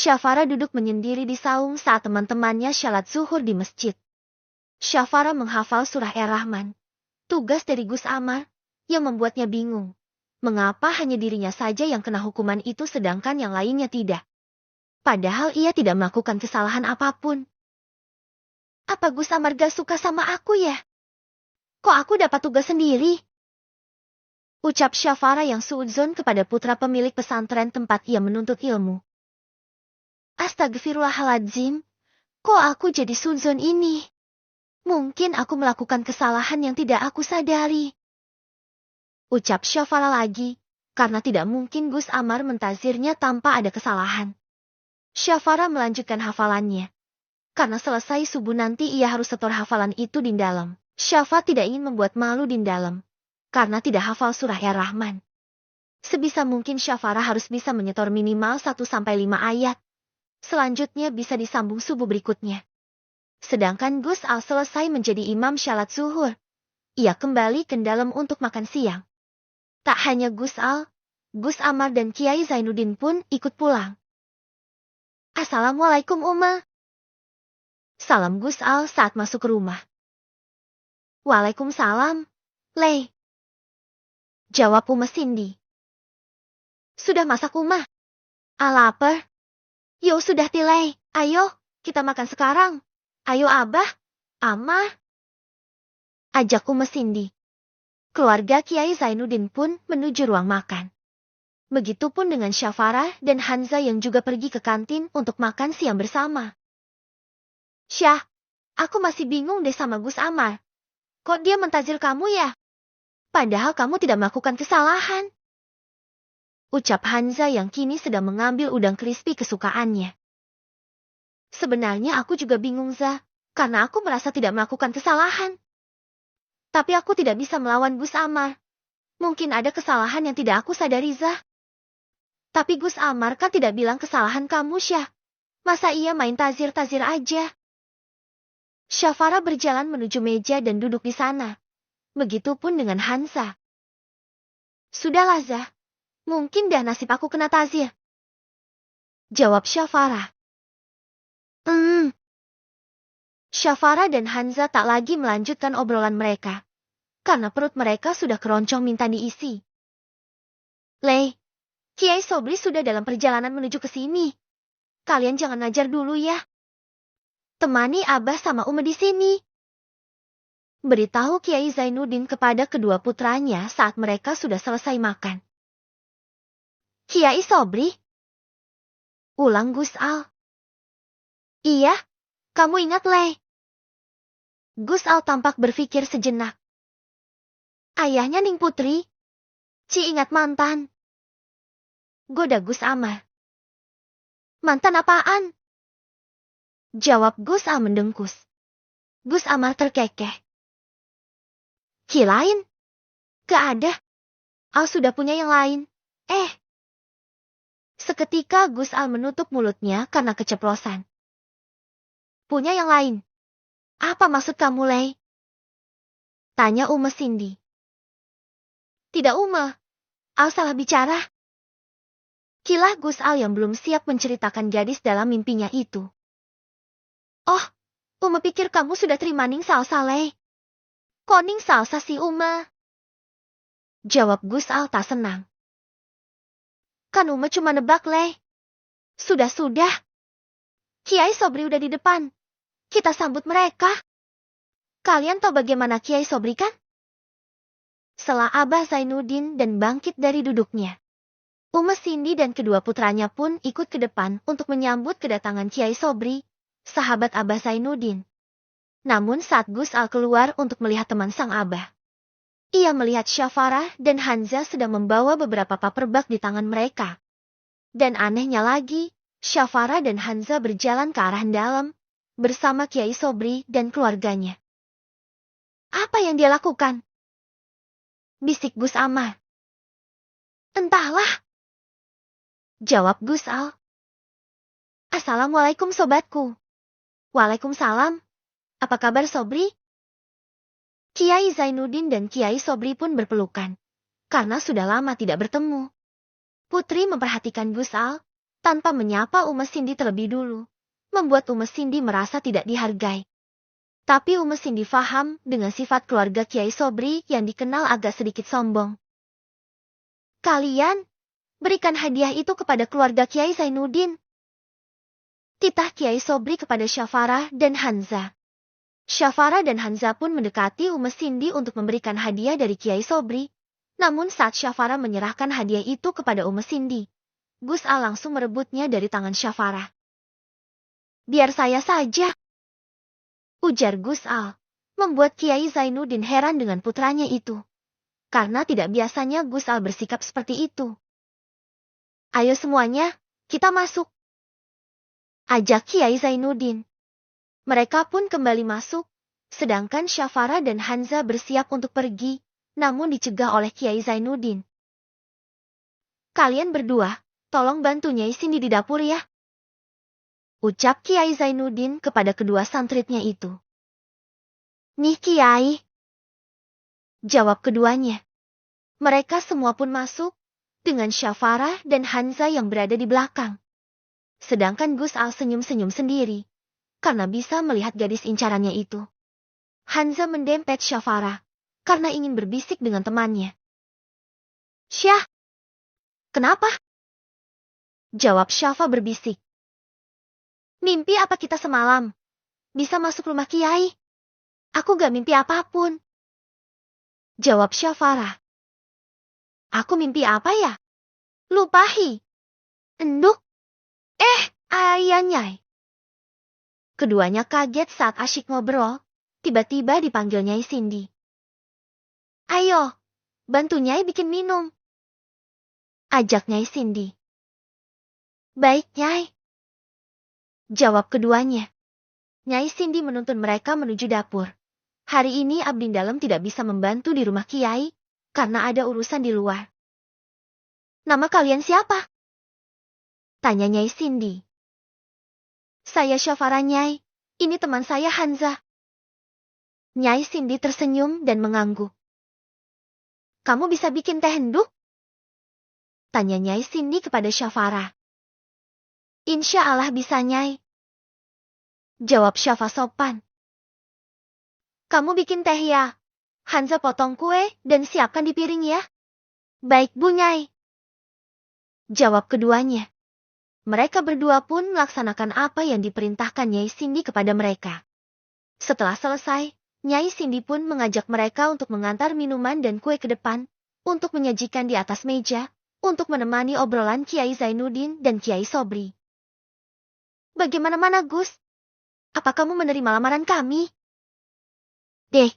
Syafara duduk menyendiri di saung saat teman-temannya syalat zuhur di masjid. Syafara menghafal surah Ar-Rahman. Tugas dari Gus Amar, yang membuatnya bingung. Mengapa hanya dirinya saja yang kena hukuman itu sedangkan yang lainnya tidak? Padahal ia tidak melakukan kesalahan apapun. Apa Gus Amar gak suka sama aku ya? Kok aku dapat tugas sendiri? Ucap Syafara yang suudzon kepada putra pemilik pesantren tempat ia menuntut ilmu. Astagfirullahaladzim, kok aku jadi suudzon ini? Mungkin aku melakukan kesalahan yang tidak aku sadari. Ucap Syafara lagi, karena tidak mungkin Gus Amar mentazirnya tanpa ada kesalahan. Syafara melanjutkan hafalannya. Karena selesai subuh nanti ia harus setor hafalan itu di dalam. Syafa tidak ingin membuat malu di dalam, karena tidak hafal surah Ar-Rahman. Sebisa mungkin Syafara harus bisa menyetor minimal 1-5 ayat. Selanjutnya bisa disambung subuh berikutnya. Sedangkan Gus Al selesai menjadi imam syalat zuhur. Ia kembali ke dalam untuk makan siang. Tak hanya Gus Al, Gus Amar dan Kiai Zainuddin pun ikut pulang. Assalamualaikum Uma. Salam Gus Al saat masuk ke rumah. Waalaikumsalam, Lei. Jawab Uma Cindy. Sudah masak Uma? Lapar. Yo sudah Tilei, ayo, kita makan sekarang. Ayo Abah, Amah. Ajak Uma Cindy. Keluarga Kiai Zainuddin pun menuju ruang makan. Begitupun dengan Syafara dan Hanza yang juga pergi ke kantin untuk makan siang bersama. Syah, aku masih bingung deh sama Gus Amar. Kok dia mentazir kamu ya? Padahal kamu tidak melakukan kesalahan. Ucap Hanza yang kini sedang mengambil udang crispy kesukaannya. Sebenarnya aku juga bingung Za, karena aku merasa tidak melakukan kesalahan. Tapi aku tidak bisa melawan Gus Amar. Mungkin ada kesalahan yang tidak aku sadari Za. Tapi Gus Amar kan tidak bilang kesalahan kamu Syah. Masa ia main tazir-tazir aja? Syafara berjalan menuju meja dan duduk di sana. Begitupun dengan Hanza. Sudahlah Za. Mungkin dah nasib aku kena tazir. Jawab Syafara. Syafara dan Hanza tak lagi melanjutkan obrolan mereka. Karena perut mereka sudah keroncong minta diisi. Lei, Kiai Sobri sudah dalam perjalanan menuju ke sini. Kalian jangan ngajar dulu ya. Temani Abah sama Uma di sini. Beritahu Kiai Zainuddin kepada kedua putranya saat mereka sudah selesai makan. Kiai Sobri? Ulang Gus Al. Iya, kamu ingat Lei. Gus Al tampak berpikir sejenak. Ayahnya Ning Putri. Ci ingat mantan. Goda Gus Amar. Mantan apaan? Jawab Gus Al mendengkus. Gus Amar terkekeh. Ki lain? Gak ada. Al sudah punya yang lain. Seketika Gus Al menutup mulutnya karena keceplosan. Punya yang lain? Apa maksud kamu, Lei? Tanya Uma Cindy. Tidak Uma. Al salah bicara. Kilah Gus Al yang belum siap menceritakan gadis dalam mimpinya itu. Oh, Uma pikir kamu sudah terima Ning Salsa, Lei. Kok Ning Salsa sih, Uma? Jawab Gus Al tak senang. Kan Uma cuma nebak, Lei. Sudah. Kiai Sobri udah di depan. Kita sambut mereka. Kalian tahu bagaimana Kiai Sobri kan? Setelah Abah Zainuddin dan bangkit dari duduknya. Uma Cindy dan kedua putranya pun ikut ke depan untuk menyambut kedatangan Kiai Sobri, sahabat Abah Zainuddin. Namun saat Gus Al keluar untuk melihat teman sang Abah. Ia melihat Syafara dan Hanza sedang membawa beberapa paperbak di tangan mereka. Dan anehnya lagi, Syafara dan Hanza berjalan ke arah dalam, bersama Kiai Sobri dan keluarganya. Apa yang dia lakukan? Bisik Gus Amar. Entahlah. Jawab Gus Al. Assalamualaikum sobatku. Waalaikumsalam. Apa kabar Sobri? Kiai Zainuddin dan Kiai Sobri pun berpelukan, karena sudah lama tidak bertemu. Putri memperhatikan Gus Al, tanpa menyapa Cindy terlebih dulu, membuat Cindy merasa tidak dihargai. Tapi Cindy faham dengan sifat keluarga Kiai Sobri yang dikenal agak sedikit sombong. Kalian, berikan hadiah itu kepada keluarga Kiai Zainuddin. Titah Kiai Sobri kepada Syafara dan Hanza. Syafara dan Hanza pun mendekati Cindy untuk memberikan hadiah dari Kiai Sobri. Namun saat Syafara menyerahkan hadiah itu kepada Cindy, Gus Al langsung merebutnya dari tangan Syafara. Biar saya saja, ujar Gus Al, membuat Kiai Zainuddin heran dengan putranya itu. Karena tidak biasanya Gus Al bersikap seperti itu. Ayo semuanya, kita masuk, ajak Kiai Zainuddin. Mereka pun kembali masuk, sedangkan Syafara dan Hanza bersiap untuk pergi, namun dicegah oleh Kiai Zainuddin. Kalian berdua, tolong bantu Nyai Cindy di dapur ya, ucap Kiai Zainuddin kepada kedua santritnya itu. Nih Kiai, jawab keduanya. Mereka semua pun masuk, dengan Syafara dan Hanza yang berada di belakang. Sedangkan Gus Al senyum-senyum sendiri, karena bisa melihat gadis incarannya itu. Hanza mendempet Syafara, karena ingin berbisik dengan temannya. Syah, kenapa? Jawab Syafa berbisik. Mimpi apa kita semalam? Bisa masuk rumah Kiai? Aku gak mimpi apapun. Jawab Syafara. Aku mimpi apa ya? Lupahi. Enduk. Ayah Nyai. Keduanya kaget saat asyik ngobrol, tiba-tiba dipanggil Nyai Cindy. Ayo, bantu Nyai bikin minum, ajak Nyai Cindy. Baik Nyai, jawab keduanya. Nyai Cindy menuntun mereka menuju dapur. Hari ini abdi dalam tidak bisa membantu di rumah Kiai, karena ada urusan di luar. Nama kalian siapa? Tanya Nyai Cindy. Saya Syafara Nyai, ini teman saya Hanza. Nyai Cindy tersenyum dan mengangguk. Kamu bisa bikin teh henduk? Tanya Nyai Cindy kepada Syafara. Insya Allah bisa Nyai, jawab Syafa sopan. Kamu bikin teh ya? Hanza potong kue dan siapkan di piring ya. Baik Bu Nyai, jawab keduanya. Mereka berdua pun melaksanakan apa yang diperintahkan Nyai Cindy kepada mereka. Setelah selesai, Nyai Cindy pun mengajak mereka untuk mengantar minuman dan kue ke depan, untuk menyajikan di atas meja, untuk menemani obrolan Kiai Zainuddin dan Kiai Sobri. Bagaimana Gus? Apa kamu menerima lamaran kami? Deh.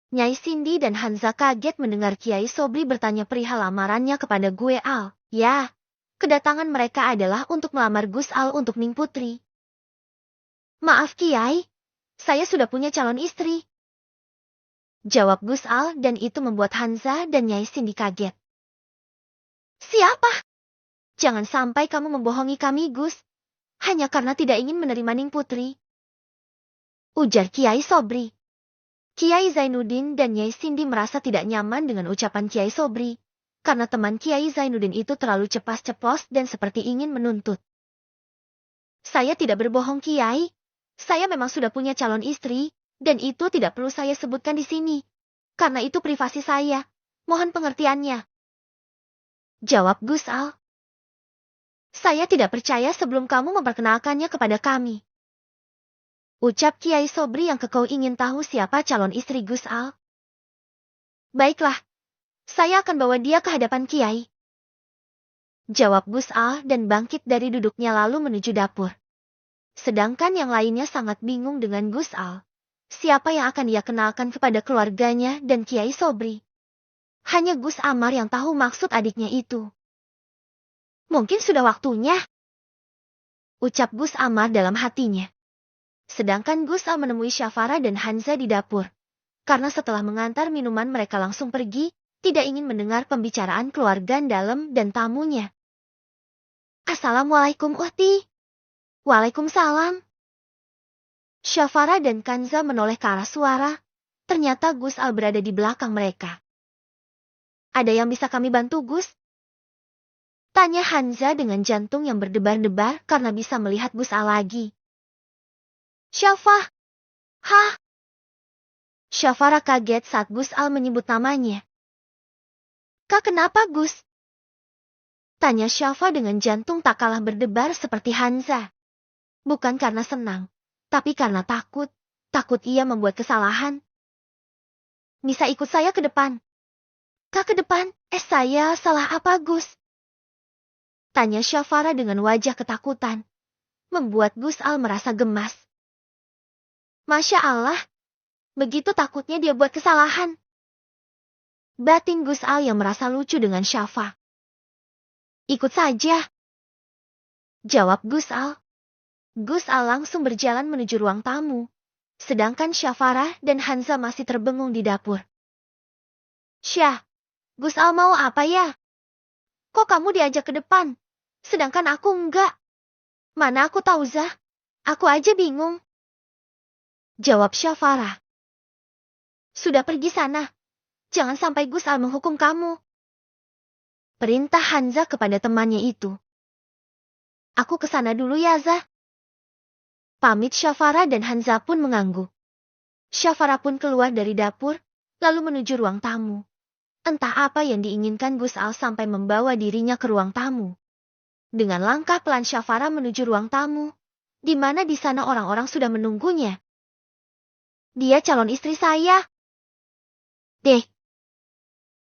Nyai Cindy dan Hanza kaget mendengar Kiai Sobri bertanya perihal lamarannya kepada Gue Al. Ya, kedatangan mereka adalah untuk melamar Gus Al untuk Ning Putri. Maaf Kiai, saya sudah punya calon istri, jawab Gus Al, dan itu membuat Hanza dan Nyai Cindy kaget. Siapa? Jangan sampai kamu membohongi kami Gus, hanya karena tidak ingin menerima Ning Putri, ujar Kiai Sobri. Kiai Zainuddin dan Nyai Cindy merasa tidak nyaman dengan ucapan Kiai Sobri, karena teman Kiai Zainuddin itu terlalu cepat-ceplos dan seperti ingin menuntut. Saya tidak berbohong Kiai, saya memang sudah punya calon istri, dan itu tidak perlu saya sebutkan di sini, karena itu privasi saya, mohon pengertiannya, jawab Gus Al. Saya tidak percaya sebelum kamu memperkenalkannya kepada kami, ucap Kiai Sobri yang kekau ingin tahu siapa calon istri Gus Al. Baiklah, saya akan bawa dia ke hadapan Kiai, jawab Gus Al dan bangkit dari duduknya lalu menuju dapur. Sedangkan yang lainnya sangat bingung dengan Gus Al. Siapa yang akan dia kenalkan kepada keluarganya dan Kiai Sobri? Hanya Gus Amar yang tahu maksud adiknya itu. Mungkin sudah waktunya, ucap Gus Amar dalam hatinya. Sedangkan Gus Al menemui Syafara dan Hanza di dapur. Karena setelah mengantar minuman mereka langsung pergi, tidak ingin mendengar pembicaraan keluarga dalam dan tamunya. Assalamualaikum Uhti. Waalaikumsalam. Syafara dan Kanza menoleh ke arah suara. Ternyata Gus Al berada di belakang mereka. Ada yang bisa kami bantu Gus? Tanya Hanza dengan jantung yang berdebar-debar karena bisa melihat Gus Al lagi. Syafa! Hah? Syafara kaget saat Gus Al menyebut namanya. Kak, kenapa Gus? Tanya Syafa dengan jantung tak kalah berdebar seperti Hanza. Bukan karena senang, tapi karena takut. Takut ia membuat kesalahan. Bisa ikut saya ke depan. Kak, ke depan? Saya salah apa Gus? Tanya Syafara dengan wajah ketakutan. Membuat Gus Al merasa gemas. Masya Allah. Begitu takutnya dia buat kesalahan. Batin Gus Al yang merasa lucu dengan Syafa. Ikut saja. Jawab Gus Al. Gus Al langsung berjalan menuju ruang tamu. Sedangkan Syafara dan Hanza masih terbengung di dapur. Syah, Gus Al mau apa ya? Kok kamu diajak ke depan? Sedangkan aku enggak. Mana aku tahu Zah? Aku aja bingung. Jawab Syafara. Sudah pergi sana. Jangan sampai Gus Al menghukum kamu. Perintah Hanza kepada temannya itu. Aku ke sana dulu ya Zah. Pamit Syafara dan Hanza pun mengangguk. Syafara pun keluar dari dapur, lalu menuju ruang tamu. Entah apa yang diinginkan Gus Al sampai membawa dirinya ke ruang tamu. Dengan langkah pelan Syafara menuju ruang tamu, di mana di sana orang-orang sudah menunggunya. Dia calon istri saya. Dek,